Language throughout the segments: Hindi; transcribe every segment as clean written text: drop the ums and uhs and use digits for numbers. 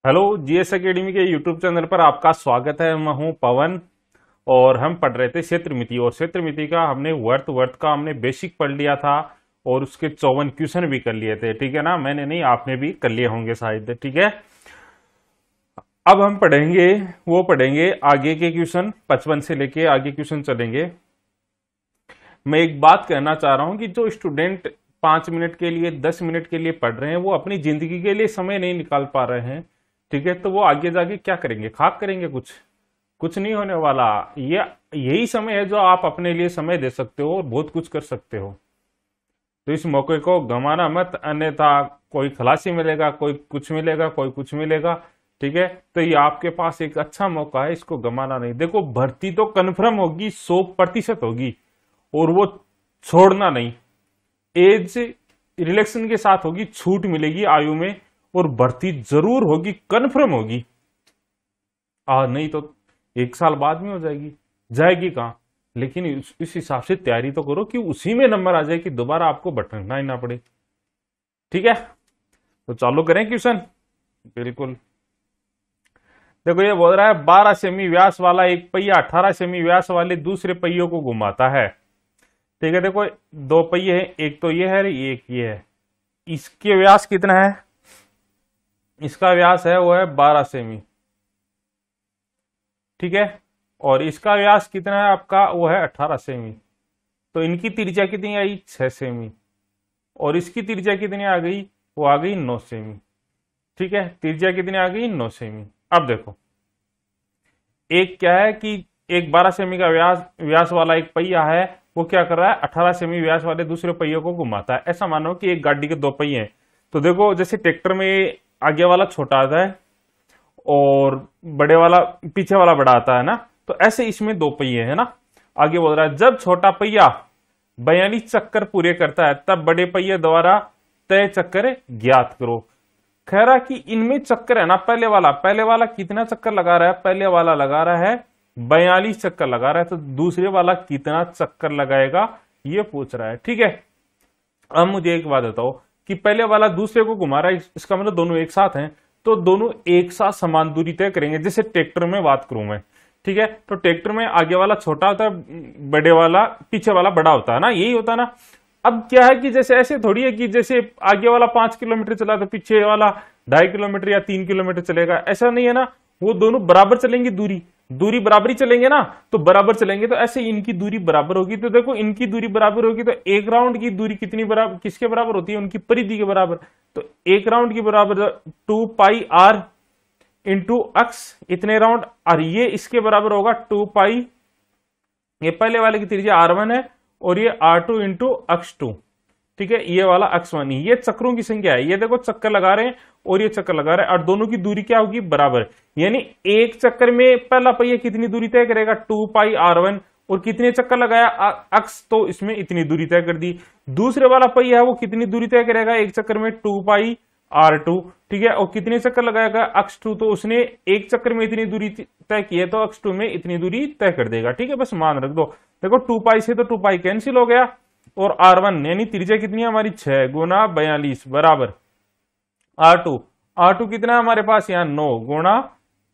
हेलो, जीएस एकेडमी के यूट्यूब चैनल पर आपका स्वागत है। मैं हूं पवन और हम पढ़ रहे थे क्षेत्र मिति। और क्षेत्र मिति का हमने वर्त वर्त का हमने बेसिक पढ़ लिया था और उसके 54 क्वेश्चन भी कर लिए थे। ठीक है ना? मैंने नहीं, आपने भी कर लिए होंगे शायद। ठीक है, अब हम पढ़ेंगे आगे के क्वेश्चन। 55 से लेके आगे क्वेश्चन चलेंगे। मैं एक बात कहना चाह रहा हूं कि जो स्टूडेंट 5 मिनट के लिए 10 मिनट के लिए पढ़ रहे हैं वो अपनी जिंदगी के लिए समय नहीं निकाल पा रहे हैं। ठीक है, तो वो आगे जाके क्या करेंगे? खाक करेंगे? कुछ कुछ नहीं होने वाला। ये यही समय है जो आप अपने लिए समय दे सकते हो और बहुत कुछ कर सकते हो। तो इस मौके को गंवाना मत, अन्यथा कोई खलासी मिलेगा, कोई कुछ मिलेगा, कोई कुछ मिलेगा। ठीक है, तो ये आपके पास एक अच्छा मौका है, इसको गंवाना नहीं। देखो, भर्ती तो कन्फर्म होगी, 100% होगी और वो छोड़ना नहीं। एज रिलेक्शन के साथ होगी, छूट मिलेगी आयु में, और भर्ती जरूर होगी, कन्फर्म होगी। नहीं तो 1 साल बाद में हो जाएगी। जाएगी कहाँ? लेकिन इस हिसाब से तैयारी तो करो कि उसी में नंबर आ जाए, कि दोबारा आपको भटकना ही ना पड़े। ठीक है, तो चालू करें क्वेश्चन। बिल्कुल। देखो, ये बोल रहा है 12 सेमी व्यास वाला एक पहिया 18 सेमी व्यास वाले दूसरे पहियों को घुमाता है। ठीक है, देखो दो पहिए हैं, एक तो ये है, एक ये है। इसके व्यास कितना है? इसका व्यास है वो है 12 सेमी। ठीक है, और इसका व्यास कितना है आपका? वो है 18 सेमी। तो इनकी त्रिज्या कितनी आई? 6 सेमी। और इसकी त्रिज्या कितनी आ गई? वो आ गई 9 सेमी। ठीक है, त्रिज्या कितनी आ गई? 9 सेमी। अब देखो, एक क्या है कि एक 12 सेमी का व्यास व्यास वाला एक पहिया है, वो क्या कर रहा है? 18 सेमी व्यास वाले दूसरे पहियों को घुमाता है। ऐसा मानो कि एक गाड़ी के दो पहिए हैं। तो देखो, जैसे ट्रैक्टर में आगे वाला छोटा आता है और बड़े वाला पीछे वाला बड़ा आता है ना, तो ऐसे इसमें दो पहिए है ना। आगे बोल रहा है, जब छोटा पहिया 42 चक्कर पूरे करता है तब बड़े पहिए द्वारा तय चक्कर ज्ञात करो। कह रहा कि इनमें चक्कर है ना, पहले वाला कितना चक्कर लगा रहा है? पहले वाला लगा रहा है 42 चक्कर लगा रहा है, तो दूसरे वाला कितना चक्कर लगाएगा ये पूछ रहा है। ठीक है, अब मुझे एक बात बताओ कि पहले वाला दूसरे को घुमा रहा है, इसका मतलब दोनों एक साथ हैं, तो दोनों एक साथ समान दूरी तय करेंगे। जैसे ट्रैक्टर में बात करूं मैं, ठीक है, तो ट्रैक्टर में आगे वाला छोटा होता है, बड़े वाला पीछे वाला बड़ा होता है ना, यही होता है ना। अब क्या है कि जैसे ऐसे थोड़ी है कि जैसे आगे वाला 5 किलोमीटर चला तो पीछे वाला 2.5 किलोमीटर या 3 किलोमीटर चलेगा, ऐसा नहीं है ना। वो दोनों बराबर चलेंगे, दूरी दूरी बराबर ही चलेंगे ना, तो बराबर चलेंगे, तो ऐसे इनकी दूरी बराबर होगी। तो देखो, इनकी दूरी बराबर होगी तो एक राउंड की दूरी कितनी बराबर, किसके बराबर होती है? उनकी परिधि के बराबर। तो एक राउंड की बराबर 2πr इंटू अक्स, इतने राउंड, और ये इसके बराबर होगा 2π, ये पहले वाले की त्रिज्या r1 है और ये r2 इंटू अक्स 2। ठीक है, ये वाला अक्स 1, ये चक्रों की संख्या है। ये देखो, चक्कर लगा रहे हैं और ये चक्कर लगा रहे हैं, और दोनों की दूरी क्या होगी? बराबर। यानी एक चक्कर में पहला पहिया कितनी दूरी तय करेगा? 2πr1, और कितने चक्कर लगाया? अक्स, तो इसमें इतनी दूरी तय कर दी। दूसरे वाला पहिया है वो कितनी दूरी तय करेगा एक चक्कर में? 2πr2। ठीक है, और कितने चक्कर लगाएगा? अक्स 2, तो उसने एक चक्कर में इतनी दूरी तय की है, तो अक्स 2 में इतनी दूरी तय कर देगा। ठीक है, बस मान रख दो। देखो, 2π से तो 2π कैंसिल हो गया, और r1 यानी त्रिज्या कितनी है हमारी? 6 गुना 42 बराबर r2। r2 कितना है हमारे पास? यहाँ 9 गुना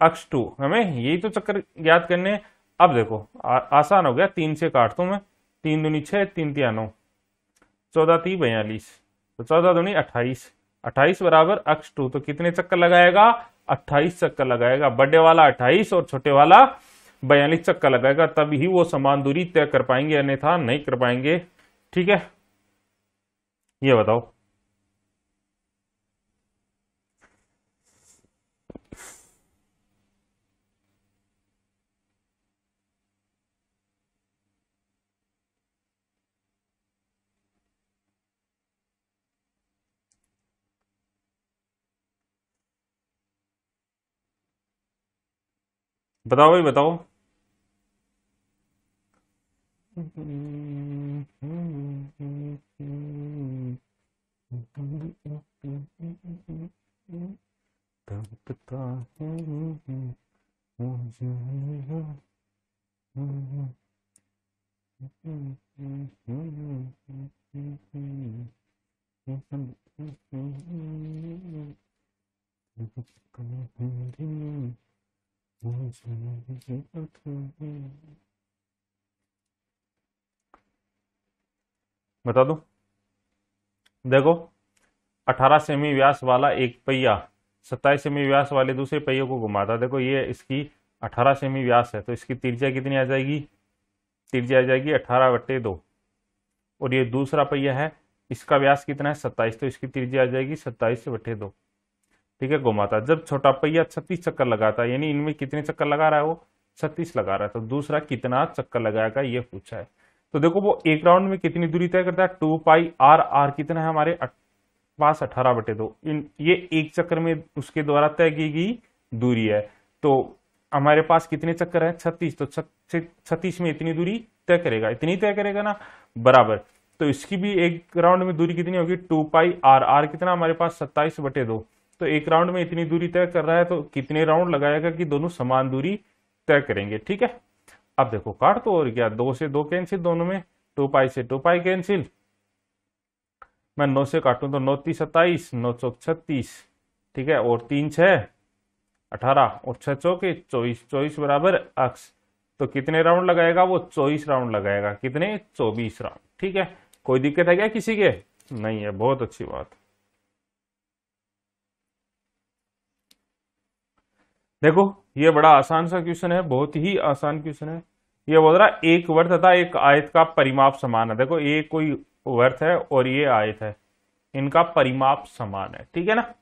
अक्स 2। हमें यही तो चक्कर ज्ञात करने हैं। अब देखो, आसान हो गया, 3 से काटता हूं मैं। 3 दूनी 6, 3 तिया 9, 14 3 42, तो 14 दूनी 28, 28 बराबर अक्स 2। तो कितने चक्कर लगाएगा? 28 चक्कर लगाएगा। बड़े वाला 28 और छोटे वाला 42 चक्कर लगाएगा, तब ही वो समान दूरी तय कर पाएंगे, अन्यथा नहीं कर पाएंगे। ठीक है, ये बताओ। बताओ भाई, बताओ। तड़पता है मुझे। बता दो। देखो 18 सेमी व्यास वाला एक पहिया 27 सेमी व्यास वाले दूसरे पहिए को घुमाता। देखो ये इसकी 18 सेमी व्यास है, तो इसकी त्रिज्या कितनी आ जाएगी? त्रिज्या आ जाएगी 18/2। और ये दूसरा पहिया है, इसका व्यास कितना है? 27, तो इसकी त्रिज्या आ जाएगी 27/2। ठीक है, घुमाता। जब छोटा पहिया 36 चक्कर लगाता है, यानी इनमें कितने चक्कर लगा रहा है वो? 36 लगा रहा है। तो दूसरा कितना चक्कर लगाएगा ये पूछा है। तो देखो वो एक राउंड में कितनी दूरी तय करता है? 2πr। आर कितना है हमारे पास? 18/2। ये एक चक्कर में उसके द्वारा तय की गई दूरी है। तो हमारे पास कितने चक्कर है? 36। तो 36 में इतनी दूरी तय करेगा, इतनी तय करेगा ना, बराबर। तो इसकी भी एक राउंड में दूरी कितनी होगी? 2πr। आर कितना हमारे पास? 27/2। तो एक राउंड में इतनी दूरी तय कर रहा है, तो कितने राउंड लगाएगा कि दोनों समान दूरी तय करेंगे? ठीक है, अब देखो काट तो, और क्या, 2 से 2 कैंसिल दोनों में, 2π से 2π कैंसिल। मैं 9 से काटूं तो 9 3 27, 9 चौक 36। ठीक है, और 3 6 18 और 6 चौके 24, 24 बराबर अक्स। तो कितने राउंड लगाएगा वो? 24 राउंड लगाएगा। कितने? 24 राउंड। ठीक है, कोई दिक्कत है क्या किसी के? नहीं है, बहुत अच्छी बात। देखो ये बड़ा आसान सा क्वेश्चन है, बहुत ही आसान क्वेश्चन है। ये बोल रहा है एक वर्त तथा एक आयत का परिमाप समान है। देखो ये कोई वर्त है और ये आयत है, इनका परिमाप समान है। ठीक है ना।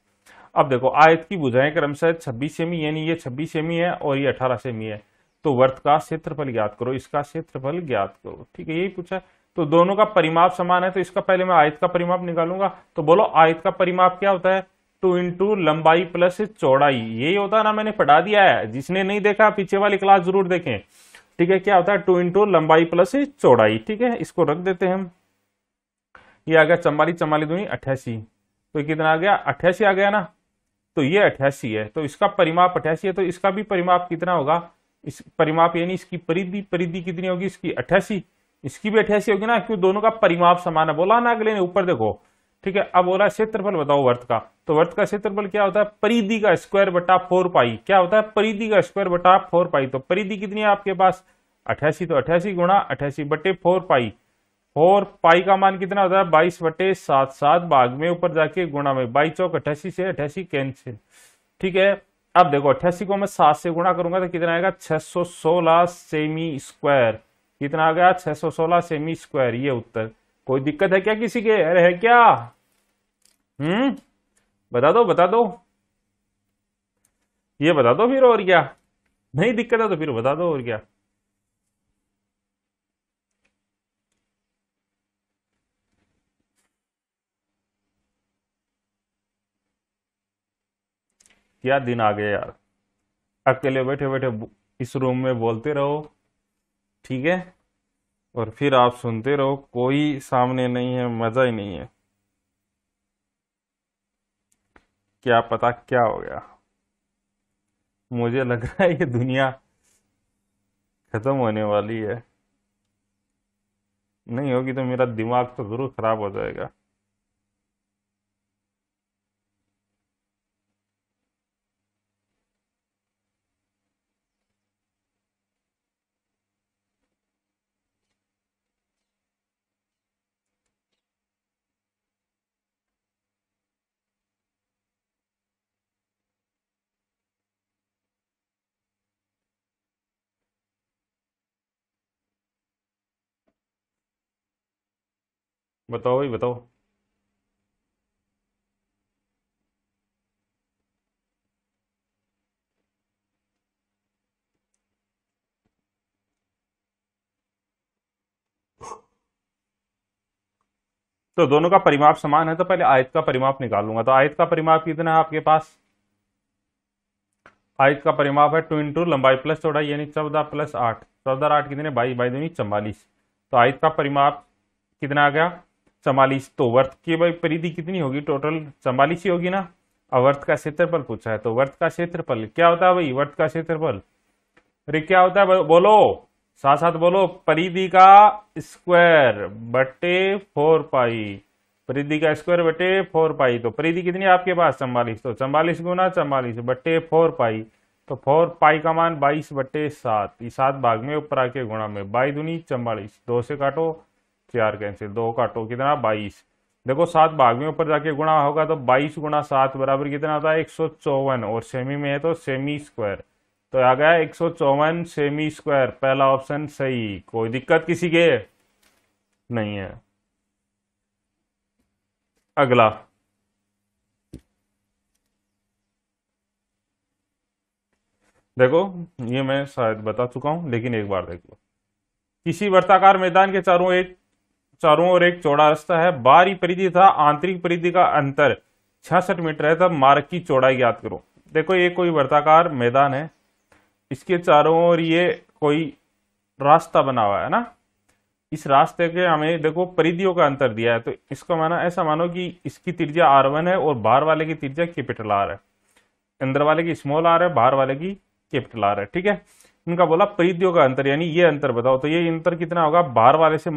अब देखो आयत की भुजाएं क्रमशः 26 सेमी, यानी ये 26 सेमी है और ये 18 सेमी है। तो वर्त का क्षेत्रफल ज्ञात करो, इसका क्षेत्रफल ज्ञात करो। ठीक है, यही पूछा है। तो दोनों का परिमाप समान है, तो इसका पहले मैं आयत का परिमाप निकालूंगा। तो बोलो आयत का परिमाप क्या होता है? 2 इंटू लंबाई प्लस चौड़ाई। यही होता है ना, मैंने पढ़ा दिया है, जिसने नहीं देखा पीछे वाली क्लास जरूर देखें। ठीक है, क्या होता है? 2 इंटू लंबाई प्लस चौड़ाई। ठीक है, इसको रख देते हैं हम। ये आ गया 44, 44 दूनी 88। तो ये कितना आ गया? 88 आ गया ना। तो ये 88 है, तो इसका परिमाप 88 है, तो इसका भी परिमाप कितना होगा? इस परिमाप यानी इसकी परिधि, परिधि कितनी होगी इसकी? 88। इसकी भी 88 होगी ना, क्यों? दोनों का परिमाप समान है। बोला ना अगले ने, ऊपर देखो। ठीक है, अब बोला क्षेत्रफल बताओ वर्त का। तो वर्त का क्षेत्रफल क्या होता है? परिधि का स्क्वायर बटा 4π। क्या होता है? परिधि का स्क्वायर बटा 4π। तो परिधि कितनी है आपके पास? 88। तो 88 गुणा 88 बटे 4π। 4π का मान कितना होता है? 22/7, 7 भाग में ऊपर जाके गुणा में, 22 चौक 88 से 88 कैंसिल। ठीक है, अब देखो 88 को मैं 7 से गुणा करूंगा तो कितना आएगा? 616 सेमी स्क्वायर। कितना आ गया? 616 सेमी स्क्वायर। ये उत्तर। कोई दिक्कत है क्या किसी के? अरे है क्या? बता दो, बता दो, ये बता दो फिर, और क्या? नहीं दिक्कत है तो फिर बता दो, और क्या। क्या दिन आ गए यार, अकेले बैठे बैठे इस रूम में बोलते रहो। ठीक है, और फिर आप सुनते रहो, कोई सामने नहीं है, मजा ही नहीं है। क्या पता क्या हो गया, मुझे लग रहा है ये दुनिया खत्म होने वाली है। नहीं होगी तो मेरा दिमाग तो जरूर खराब हो जाएगा। बताओ भाई, बताओ। तो दोनों का परिमाप समान है, तो पहले आयत का परिमाप निकालूंगा। तो आयत का परिमाप कितना है आपके पास? आयत का परिमाप है 2 इंटू लंबाई प्लस चौड़ाई, यानी 14 प्लस 8। 14 8 कितने? 22, 22 दूनी 44। तो आयत का परिमाप कितना आ गया? 44। तो वर्त की भाई परिधि कितनी होगी? टोटल 44 ही होगी ना। अब वर्त का क्षेत्रफल पूछा है, तो वर्त का क्षेत्रफल क्या होता है भाई? वर्त का क्षेत्रफल, अरे क्या होता है बोलो, साथ साथ बोलो। परिधि का स्क्वायर बटे 4π। परिधि का स्क्वायर बटे 4 पाई। तो परिधि कितनी है आपके पास 44, तो 44 गुना 44 बटे 4 पाई। तो 4 पाई का मान 22 बटे 7, 7 भाग में ऊपर आके गुणा में, 22 दूनी 44, 2 से काटो 4 कैंसिल, 2 काटो कितना 22। देखो 7 भाग में ऊपर जाके गुणा होगा तो 22 गुना 7 बराबर कितना होता है 154, और सेमी में है तो सेमी स्क्वायर, तो आ गया 154 सेमी स्क्वायर। पहला ऑप्शन सही। कोई दिक्कत किसी के नहीं है। अगला, देखो ये मैं शायद बता चुका हूं लेकिन एक बार देख लो। किसी वर्ताकार मैदान के चारों ओर एक चौड़ा रास्ता है, बाहरी परिधि तथा आंतरिक परिधि का अंतर 66 मीटर है, तब मार्ग की चौड़ाई ज्ञात करो। देखो ये कोई वर्ताकार मैदान है, इसके चारों ओर ये कोई रास्ता बना हुआ है ना, इस रास्ते के हमें देखो परिधियों का अंतर दिया है, तो इसको माना ऐसा मानो कि इसकी त्रिज्या R1 है और बाहर वाले की त्रिज्या कैपिटल R है, अंदर वाले की स्मॉल r है, बाहर वाले की कैपिटल R है। ठीक है, इनका बोला परिधियों का अंतर, यानी ये अंतर बताओ, तो ये अंतर कितना होगा बाहर वाले से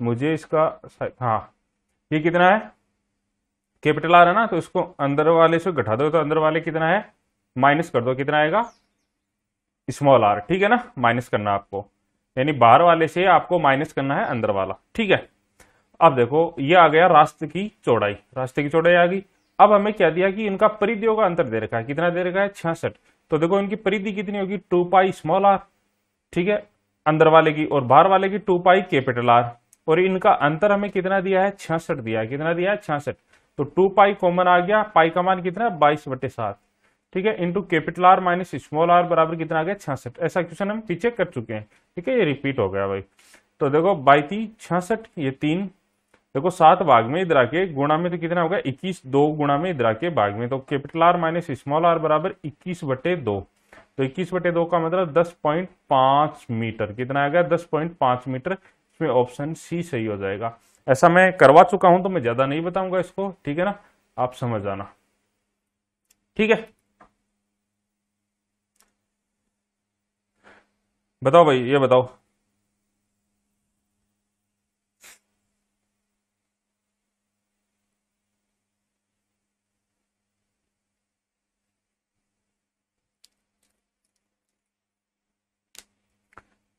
मुझे इसका, हाँ ये कितना है कैपिटल R है ना, तो इसको अंदर वाले से घटा दो, तो अंदर वाले कितना है माइनस कर दो, कितना आएगा स्मॉल r। ठीक है ना, माइनस करना आपको, यानी बाहर वाले से आपको माइनस करना है अंदर वाला। ठीक है, अब देखो ये आ गया रास्ते की चौड़ाई, रास्ते की चौड़ाई आ गई। अब हमें क्या दिया कि इनका परिधियों का अंतर दे रखा है, कितना दे रखा है 66। तो देखो इनकी परिधि कितनी होगी 2 पाई स्मॉल r, ठीक है, अंदर वाले की, और बाहर वाले की 2 पाई कैपिटल R, और इनका अंतर हमें कितना दिया है 66 दिया है, कितना दिया है 66। तो 2 पाई कॉमन आ गया, पाई का मान कितना 22 बटे 7, ठीक है, into capital R minus small r बराबर कितना आ गया 66। ऐसा क्वेश्चन हम पीछे कर चुके हैं। ठीक है, ये रिपीट हो गया भाई। तो देखो 22 66, ये 3, देखो 7 भाग में इधर आके गुणा में, तो कितना होगा 21, 2 गुणा में इधर आके भाग में, तो capital R minus small r बराबर 21 बटे 2। तो 21 बटे 2 का मतलब 10.5 मीटर, कितना आएगा 10.5 मीटर। इसमें ऑप्शन सी सही हो जाएगा। ऐसा मैं करवा चुका हूं तो मैं ज्यादा नहीं बताऊंगा इसको, ठीक है ना, आप समझ आना। ठीक है, बताओ भाई, ये बताओ।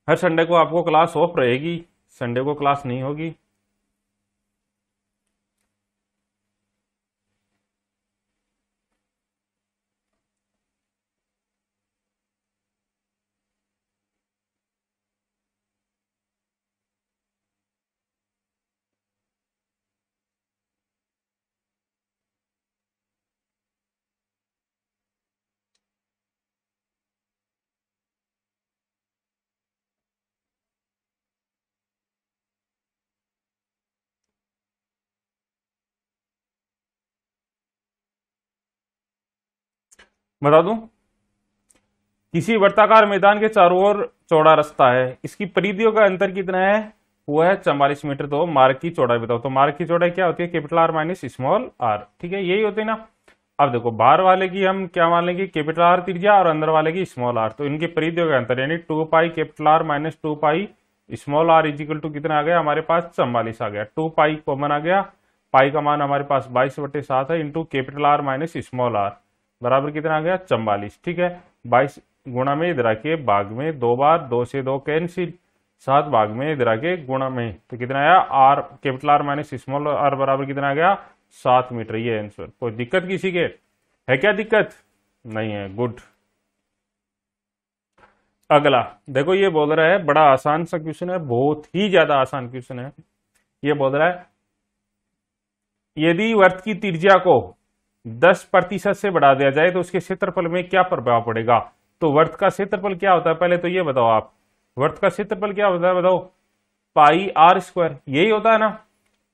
हर संडे को आपको क्लास ऑफ रहेगी, संडे को क्लास नहीं होगी। बता दूं, किसी वर्ताकार मैदान के चारों ओर चौड़ा रास्ता है, इसकी परिधियों का अंतर कितना है, वो है 44 मीटर। तो मार्ग की चौड़ाई बताओ। तो मार्ग की चौड़ाई क्या होती है capital R minus small r, ठीक है, यही होती है ना। अब देखो बाहर वाले की हम क्या मान लेंगे कैपिटल R त्रिज्या, और अंदर वाले की स्मॉल r, तो इनके परिधियों का अंतर यानी 2 pi capital R minus 2 pi small r is equal to कितना आ गया हमारे पास 44 आ गया। 2 पाई कॉमन आ गया, पाई का मान हमारे पास 22 बटे 7 है, into capital R minus small r बराबर कितना आ गया 44। ठीक है, 22 गुणा में इधर आके भाग में, 2 बार 2 से 2 कैंसिल, 7 भाग में इधर आके गुणा में, तो कितना आया R capital R minus small r बराबर कितना आ गया 7 मीटर। ये आंसर। कोई दिक्कत किसी के है क्या, दिक्कत नहीं है, गुड। अगला देखो, ये बोल रहा है बड़ा आसान सा क्वेश्चन है, बहुत ही ज्यादा आसान क्वेश्चन है। ये बोल रहा है यदि वृत्त की त्रिज्या को 10% से बढ़ा दिया जाए तो उसके क्षेत्रफल में क्या प्रभाव पड़ेगा। तो वृत्त का क्षेत्रफल क्या होता है, पहले तो ये बताओ आप, वृत्त का क्षेत्रफल क्या होता है बताओ, पाई R स्क्वायर, यही होता है ना।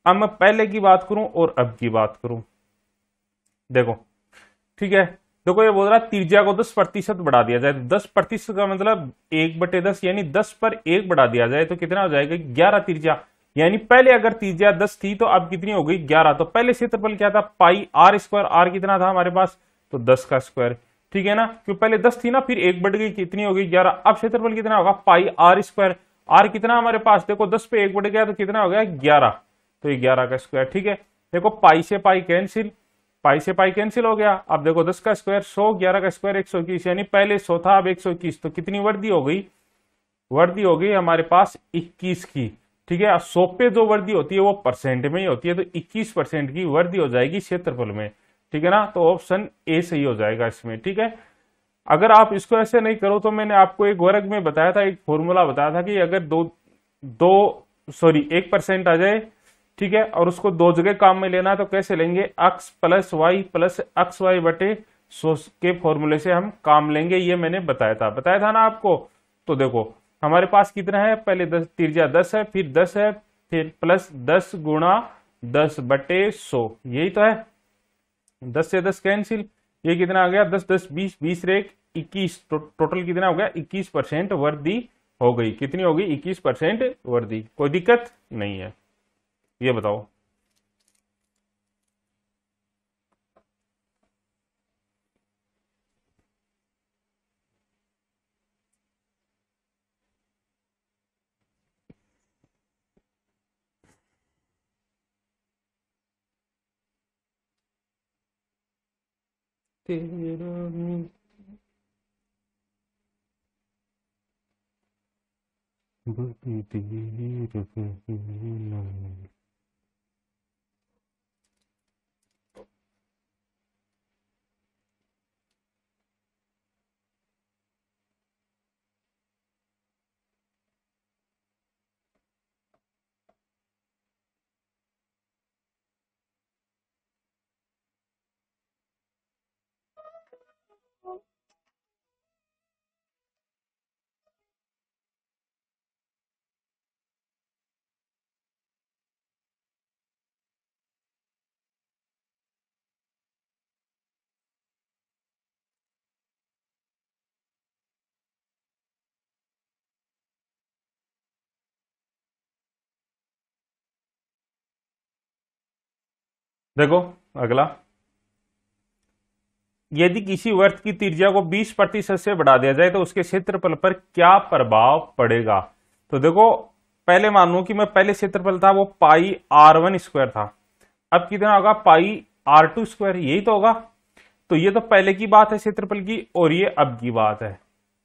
अब मैं पहले की बात करूं और अब की बात करूं, देखो ठीक है, देखो ये बोल रहा है त्रिज्या को 10% बढ़ा दिया जाए, तो 10% का मतलब 1/10, यानी 10 पर 1 बढ़ा दिया जाए तो कितना हो जाएगा 11 त्रिज्या। यानी पहले अगर त्रिज्या 10 थी तो अब कितनी हो गई 11। तो पहले क्षेत्रफल क्या था पाई R स्क्वायर, R कितना था हमारे पास तो 10 का स्क्वायर, ठीक है ना, क्योंकि पहले 10 थी ना, फिर 1 बढ़ गई, कितनी हो गई 11। अब क्षेत्रफल कितना होगा पाई R स्क्वायर, आर कितना हमारे पास, देखो 10 पे 1 बढ़ गया तो कितना हो गया 11, तो ये 11 का स्क्वायर। ठीक है, देखो पाई से पाई कैंसिल, पाई से पाई कैंसिल हो गया। अब देखो 10 का स्क्वायर 100, 11 का स्क्वायर 121, यानी पहले 100 था अब 121, तो कितनी वर्दी हो गई, वर्दी हो गई हमारे पास 21 की। ठीक है, 100 पे जो वर्दी होती है वो परसेंट में ही होती है, तो 21% की वर्दी हो जाएगी क्षेत्रफल में। ठीक है ना, तो ऑप्शन ए सही हो जाएगा इसमें। ठीक है, अगर आप इसको ऐसे नहीं करो तो मैंने आपको एक वर्ग में बताया था, एक फॉर्मूला बताया था कि अगर दो दो सॉरी 1% आ जाए, ठीक है, और उसको दो जगह काम में लेना तो कैसे लेंगे, x plus y plus x y बटे 100 के फॉर्मूले से हम काम लेंगे, ये मैंने बताया था ना आपको। तो देखो हमारे पास कितना है, पहले 10 तिरछा 10 है, फिर 10 है, फिर प्लस 10 गुणा 10 बटे 100, यही तो है। 10 से 10 कैंसिल, ये कितना आ गया 10 10 20 20 रेक 21, टोटल कितना हो गया 21% वर्दी हो गई। कितनी होगी 21% वर्दी, कोई दिक्कत नहीं है, ये बताओ। तेरा देखो अगला, यदि किसी वर्त की त्रिज्या को 20% से बढ़ा दिया जाए तो उसके क्षेत्रफल पर क्या प्रभाव पड़ेगा। तो देखो पहले मान लो कि मैं पहले क्षेत्रफल था वो पाई r1 स्क्वायर था, अब कितना होगा पाई r2 स्क्वायर, यही तो होगा। तो ये तो पहले की बात है क्षेत्रफल की, और ये अब की बात है।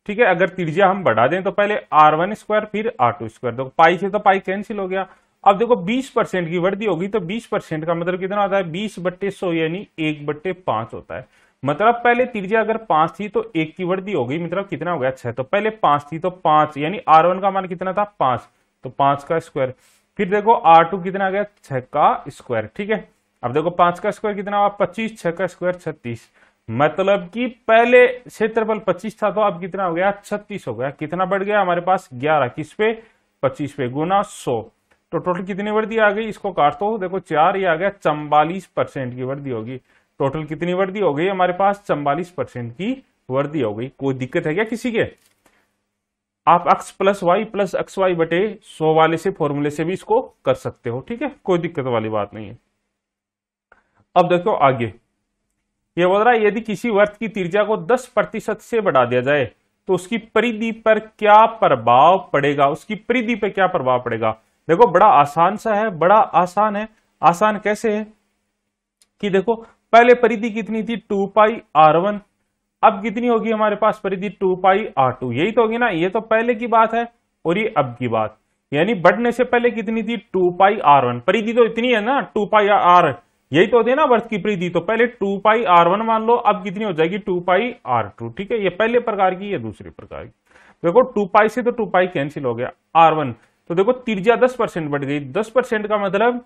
ठीक है, अगर त्रिज्या हम बढ़ा दें तो पहले r1 स्क्वायर फिर r2 स्क्वायर, देखो पाई से तो पाई कैंसिल हो गया। अब देखो 20% की वृद्धि होगी तो 20% का मतलब कितना होता है 20/100, यानी 1/5 होता है। मतलब पहले त्रिज्या अगर 5 थी तो 1 की वृद्धि हो गई, मतलब कितना हो गया 6, तो पहले 5 थी तो 5, यानी r1 का मान कितना था 5, तो 5 का स्क्वायर। फिर देखो r2 कितना आ गया 6 का स्क्वायर। ठीक है, अब देखो 5 का स्क्वायर कितना हुआ 25, 6 का स्क्वायर 36, मतलब कि पहले क्षेत्रफल 25 था तो अब कितना हो गया 36 हो गया। कितना बढ़ गया हमारे पास 11, किस पे 25 पे, गुना 100, तो टोटल कितनी वृद्धि आ गई, इसको काटो देखो 4, ये आ गया 44% की वृद्धि होगी। टोटल कितनी वृद्धि हो गई हमारे पास 44% की वृद्धि हो गई। कोई दिक्कत है क्या किसी के, आप x plus y plus x y बटे 100 वाले से फॉर्मूले से भी इसको कर सकते हो। ठीक है, कोई दिक्कत वाली बात नहीं है। अब देखो आगे, ये बोल रहा है यदि किसी वर्त की त्रिज्या को 10% से बढ़ा दिया जाए तो उसकी परिधि पर क्या प्रभाव पड़ेगा, उसकी परिधि पर क्या प्रभाव पड़ेगा। देखो बड़ा आसान सा है, बड़ा आसान है। आसान कैसे है कि देखो पहले परिधि कितनी थी 2 पाई r1, अब कितनी होगी हमारे पास परिधि 2 पाई r2, यही तो होगी ना, ये तो पहले की बात है और ये अब की बात, यानी बढ़ने से पहले कितनी थी 2 पाई r1, परिधि तो इतनी है ना 2 पाई r, यही तो होती है ना वर्त की परिधि, तो पहले 2 पाई r1 मान लो, अब कितनी हो जाएगी 2 पाई r2। ठीक है, ये पहले प्रकार की, ये दूसरी प्रकार की। देखो 2 पाई से तो 2 पाई कैंसिल हो गया r1, तो देखो त्रिज्या 10% बढ़ गई, 10% का मतलब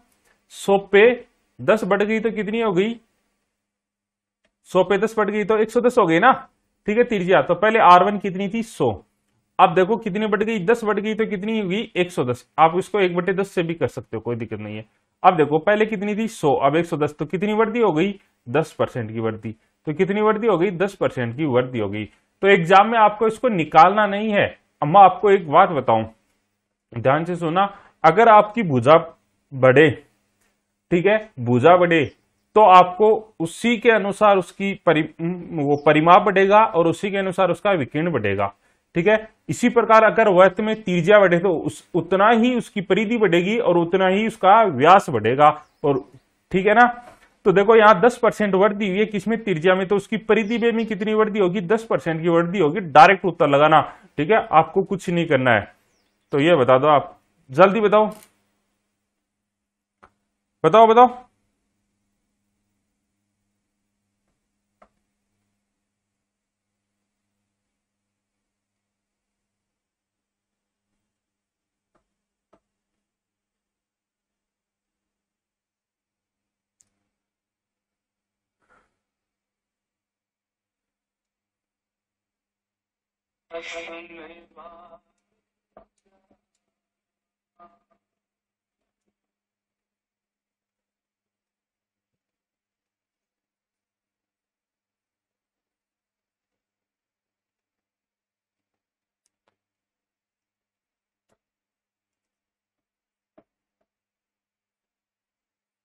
100 पे 10 बढ़ गई तो कितनी हो गई, 100 पे 10 बढ़ गई तो 110 हो गई ना। ठीक है, त्रिज्या तो पहले r1 कितनी थी 100, अब देखो कितनी बढ़ गई 10 बढ़ गई तो कितनी होगी 110, आप इसको 1/10 से भी कर सकते हो, कोई दिक्कत नहीं है। अब देखो पहले कितनी थी 100, अब 110, तो कितनी वृद्धि हो गई 10% की वृद्धि, तो कितनी वृद्धि हो गई 10% की वृद्धि हो गई। तो एग्जाम में आपको इसको निकालना नहीं है। अब मैं आपको एक बात बताऊं, ध्यान से सुना, अगर आपकी भुजा बढ़े, ठीक है, भुजा बढ़े तो आपको उसी के अनुसार उसकी वो परिमाप बढ़ेगा और उसी के अनुसार उसका विकिरण बढ़ेगा। ठीक है। इसी प्रकार अगर वृत्त में त्रिज्या बढ़े तो उतना ही उसकी परिधि बढ़ेगी और उतना ही उसका व्यास बढ़ेगा। और ठीक है ना। तो देखो यहाँ 10% वृद्धि हुई है किसमें, त्रिज्या में, तो उसकी परिधि में कितनी वृद्धि होगी, 10% की वृद्धि होगी। डायरेक्ट उत्तर लगाना, ठीक है, आपको कुछ नहीं करना है। तो ये बता दो आप, जल्दी बताओ बताओ बताओ।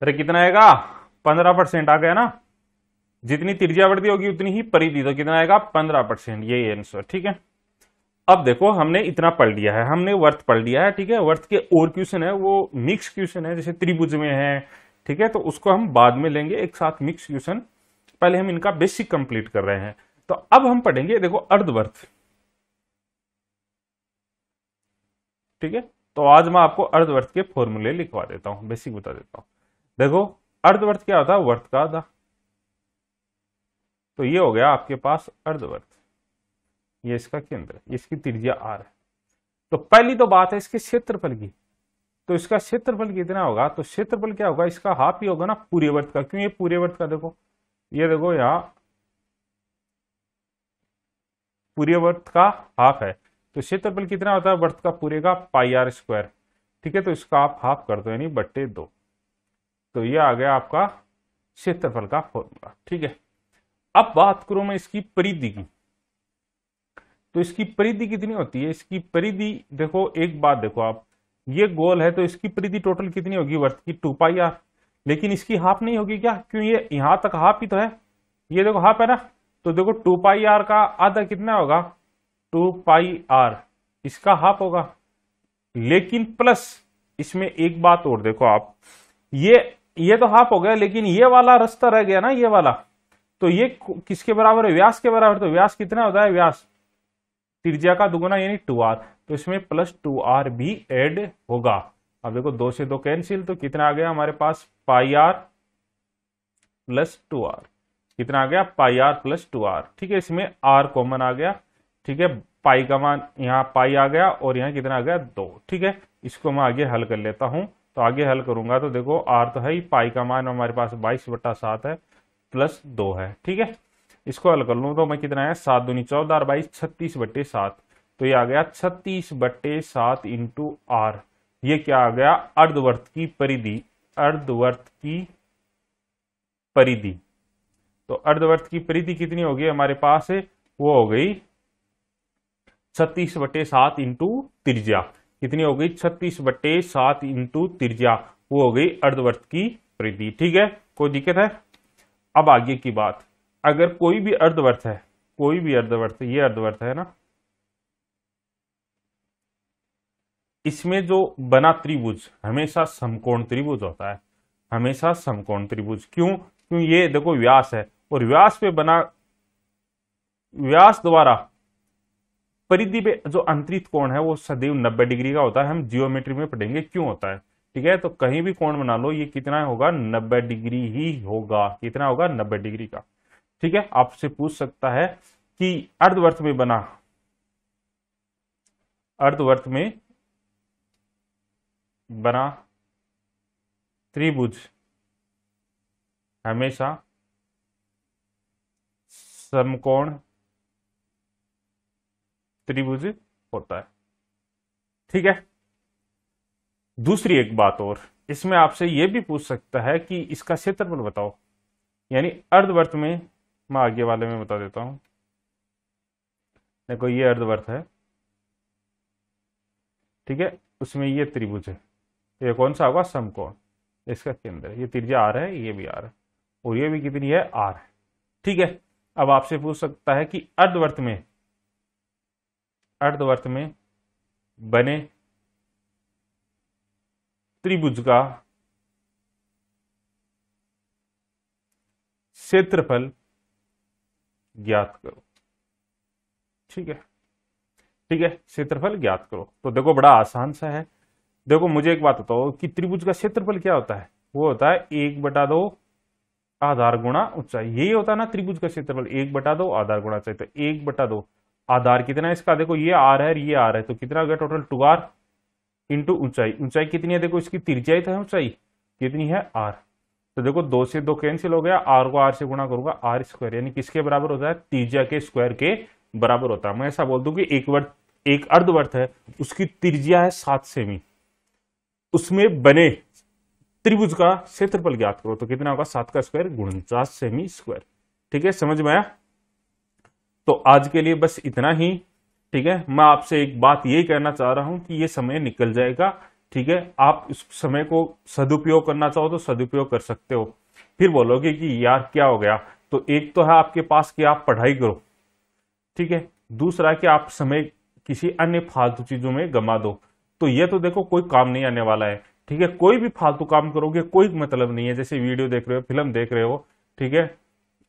अरे कितना आएगा, 15% आ गया ना। जितनी त्रिज्यावर्ती होगी उतनी ही परिधि, तो कितना आएगा 15%, यही आंसर। ठीक है। अब देखो हमने इतना पढ़ लिया है, हमने वर्त पढ़ लिया है। ठीक है। वर्त के और क्वेश्चन है वो मिक्स क्वेश्चन है, जैसे त्रिभुज में है। ठीक है। तो उसको हम बाद में लेंगे एक साथ मिक्स क्वेश्चन, पहले हम इनका बेसिक कंप्लीट कर रहे हैं। तो अब हम पढ़ेंगे देखो अर्धवर्त। ठीक है। तो आज मैं आपको अर्धवर्त के फॉर्मूले लिखवा देता हूं, बेसिक बता देता हूं। देखो अर्धवर्त क्या होता है, वर्त का आधा। तो ये हो गया आपके पास अर्धवर्त, ये इसका केंद्र, इसकी त्रिज्या r है। तो पहली तो बात है इसके क्षेत्रफल की। तो इसका क्षेत्रफल कितना होगा, तो क्षेत्रफल क्या होगा, इसका हाफ ही होगा ना पूरे वर्त का। क्यों, ये पूरे वर्त का देखो, ये देखो यहाँ पूरे वर्त का हाफ है। तो क्षेत्रफल कितना होता है वर्त का पूरे का, पाई आर स्क्वायर। ठीक है। तो इसका आप हाफ कर दो यानी बट्टे 2। तो ये आ गया आपका क्षेत्रफल का फॉर्मूला। ठीक है। अब बात करूं मैं इसकी परिधि की। तो इसकी परिधि कितनी होती है, इसकी परिधि देखो, एक बात देखो आप, ये गोल है तो इसकी परिधि टोटल कितनी होगी वर्त की, 2 पाई आर। लेकिन इसकी हाफ नहीं होगी क्या, क्यों, ये यहां तक हाफ ही तो है, ये देखो हाफ है ना। तो देखो 2 पाई आर का आधा कितना होगा, 2 पाई आर, इसका हाफ होगा। लेकिन प्लस इसमें एक बात और देखो आप, ये तो हाफ हो गया, लेकिन ये वाला रास्ता रह गया ना, ये वाला। तो ये किसके बराबर है, व्यास के बराबर। तो व्यास कितना होता है, व्यास त्रिज्या का दुगुना यानी 2r। तो इसमें प्लस 2r भी ऐड होगा। अब देखो 2 से 2 कैंसिल, तो कितना आ गया हमारे पास, पाई आर प्लस 2r। कितना आ गया, पाई आर प्लस 2r। ठीक है। इसमें r कॉमन आ गया। ठीक है। पाई का मान यहाँ पाई आ गया और यहाँ कितना आ गया 2। ठीक है। इसको मैं आगे हल कर लेता हूं। तो आगे हल करूंगा तो देखो r तो है ही, पाई का मान हमारे पास 22/7 है, प्लस 2 है। ठीक है। इसको हल कर लूं तो मैं कितना है, 7 दूनी 14 और 22 36/7। तो ये आ गया 36/7 इंटू आर। ये क्या आ गया, अर्धवर्त की परिधि। अर्धवर्त की परिधि। तो अर्धवर्त की परिधि कितनी होगी हमारे पास, वो हो गई 36/7 इंटू त्रिज्या। कितनी हो गई, 36/7 इंटू त्रिज्या, वो हो गई अर्धवर्त की परिधि। ठीक है। कोई दिक्कत है। अब आगे की बात, अगर कोई भी अर्धवर्त है, कोई भी अर्धवर्त, ये अर्धवर्त है ना, इसमें जो बना त्रिभुज हमेशा समकोण त्रिभुज होता है, हमेशा समकोण त्रिभुज। क्यों, क्यों, ये देखो व्यास है और व्यास पे बना, व्यास द्वारा परिधि पे जो अंतरित कोण है वो सदैव 90 डिग्री का होता है। हम जियोमेट्री में पढ़ेंगे क्यों होता है। ठीक है। तो कहीं भी कोण बना लो, ये कितना होगा, 90 डिग्री ही होगा। कितना होगा, 90 डिग्री का। ठीक है। आपसे पूछ सकता है कि अर्धवर्त में बना, अर्धवर्त में बना त्रिभुज हमेशा समकोण त्रिभुज होता है। ठीक है। दूसरी एक बात और, इसमें आपसे यह भी पूछ सकता है कि इसका क्षेत्रफल बताओ। यानी अर्धवर्त में, मैं आगे वाले में बता देता हूं। देखो ये अर्धवर्त है, ठीक है, उसमें ये त्रिभुज है। तो ये कौन सा होगा, समकोण, इसका केंद्र। ये त्रिज्या आर है, ये भी आर है, और ये भी कितनी है, आर है। ठीक है। अब आपसे पूछ सकता है कि अर्धवर्त में, अर्धवर्त में बने त्रिभुज का क्षेत्रफल ज्ञात करो। ठीक है, ठीक है, क्षेत्रफल ज्ञात करो। तो देखो बड़ा आसान सा है। देखो मुझे एक बात बताओ कि त्रिभुज का क्षेत्रफल क्या होता है? वो होता है 1/2 आधार गुणा ऊंचाई। यही होता है ना त्रिभुज का क्षेत्रफल, 1/2 आधार गुणा ऊंचाई। तो 1/2 आधार कितना है इसका? देखो ये आर है, ये आर है, तो कितना हो गया टोटल? 2r इंटू ऊंचाई। ऊंचाई कितनी है? देखो इसकी तिरछाई तो है, ऊंचाई कितनी है? आर। तो देखो 2 से 2 कैंसिल हो गया, आर को आर से गुणा करूंगा, आर स्क्वायर, यानी किसके बराबर होता है? त्रिज्या के स्क्वायर के बराबर होता है। मैं ऐसा बोल दूं कि एक अर्धवर्त है, उसकी त्रिज्या है 7 सेमी, उसमें बने त्रिभुज का क्षेत्रफल ज्ञात करो। तो कितना होगा? 7 का स्क्वायर 49 सेमी स्क्वायर। ठीक है, समझ में आया? तो आज के लिए बस इतना ही। ठीक है, मैं आपसे एक बात यही कहना चाह रहा हूं कि ये समय निकल जाएगा। ठीक है, आप इस समय को सदुपयोग करना चाहो तो सदुपयोग कर सकते हो। फिर बोलोगे कि यार क्या हो गया? तो एक तो है आपके पास कि आप पढ़ाई करो, ठीक है, दूसरा कि आप समय किसी अन्य फालतू चीजों में गमा दो। तो ये तो देखो कोई काम नहीं आने वाला है। ठीक है, कोई भी फालतू काम करोगे कोई मतलब नहीं है। जैसे वीडियो देख रहे हो, फिल्म देख रहे हो, ठीक है,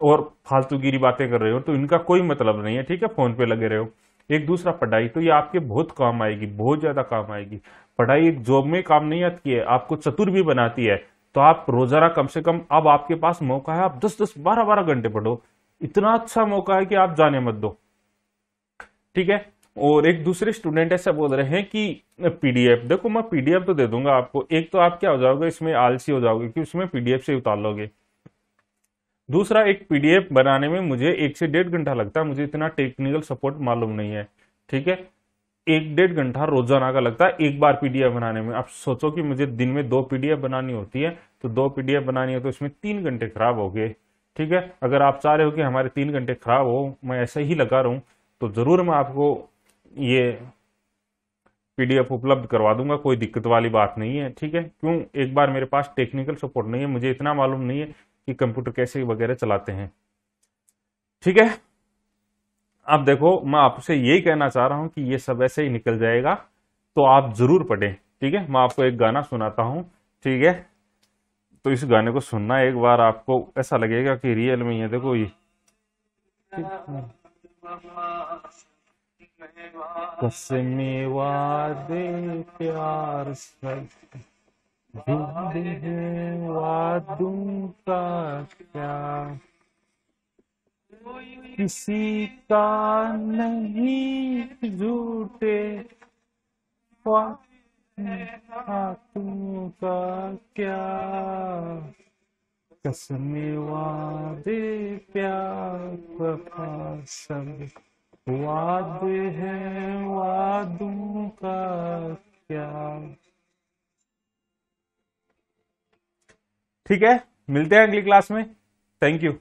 और फालतूगिरी बातें कर रहे हो, तो इनका कोई मतलब नहीं है। ठीक है, फोन पे लगे रहे हो। एक दूसरा पढ़ाई, तो ये आपके बहुत काम आएगी, बहुत ज्यादा काम आएगी। पढ़ाई एक जॉब में काम नहीं आती है, आपको चतुर भी बनाती है। तो आप रोजाना कम से कम, अब आपके पास मौका है, आप 10-10 12-12 घंटे पढ़ो। इतना अच्छा मौका है कि आप जाने मत दो। ठीक है, और एक दूसरे स्टूडेंट ऐसा बोल रहे हैं कि पीडीएफ, देखो मैं पीडीएफ तो दे दूंगा आपको। एक तो आप क्या हो जाओगे, इसमें आलसी हो जाओगे कि उसमें पीडीएफ से उतार लोगे। दूसरा, एक पीडीएफ बनाने में मुझे 1 से 1.5 घंटा लगता है, मुझे इतना टेक्निकल सपोर्ट मालूम नहीं है। ठीक है, 1-1.5 घंटा रोजाना का लगता है एक बार पीडीएफ बनाने में। आप सोचो कि मुझे दिन में 2 पीडीएफ बनानी होती है, तो 2 पीडीएफ बनानी है तो इसमें 3 घंटे खराब हो गए। ठीक है, अगर आप चाह रहे हो कि हमारे 3 घंटे खराब हो, मैं ऐसा ही लगा रहा हूं, तो जरूर मैं आपको ये पीडीएफ उपलब्ध करवा दूंगा, कोई दिक्कत वाली बात नहीं है। ठीक है, क्यों? एक बार मेरे पास टेक्निकल सपोर्ट नहीं है, मुझे इतना मालूम नहीं है कि कंप्यूटर कैसे वगैरह चलाते हैं। ठीक है, अब देखो मैं आपसे यही कहना चाह रहा हूं कि ये सब ऐसे ही निकल जाएगा, तो आप जरूर पढ़ें। ठीक है, मैं आपको एक गाना सुनाता हूं। ठीक है, तो इस गाने को सुनना एक बार, आपको ऐसा लगेगा कि रियल में ये देखो ये कसमें वादे प्यार सब झूठे हैं वादों का क्या, किसी का नहीं झूठे हाथों का क्या, कसमें वादे प्यार वफा सब वादे हैं वादों का क्या। ठीक है, मिलते हैं अगली क्लास में। Thank you.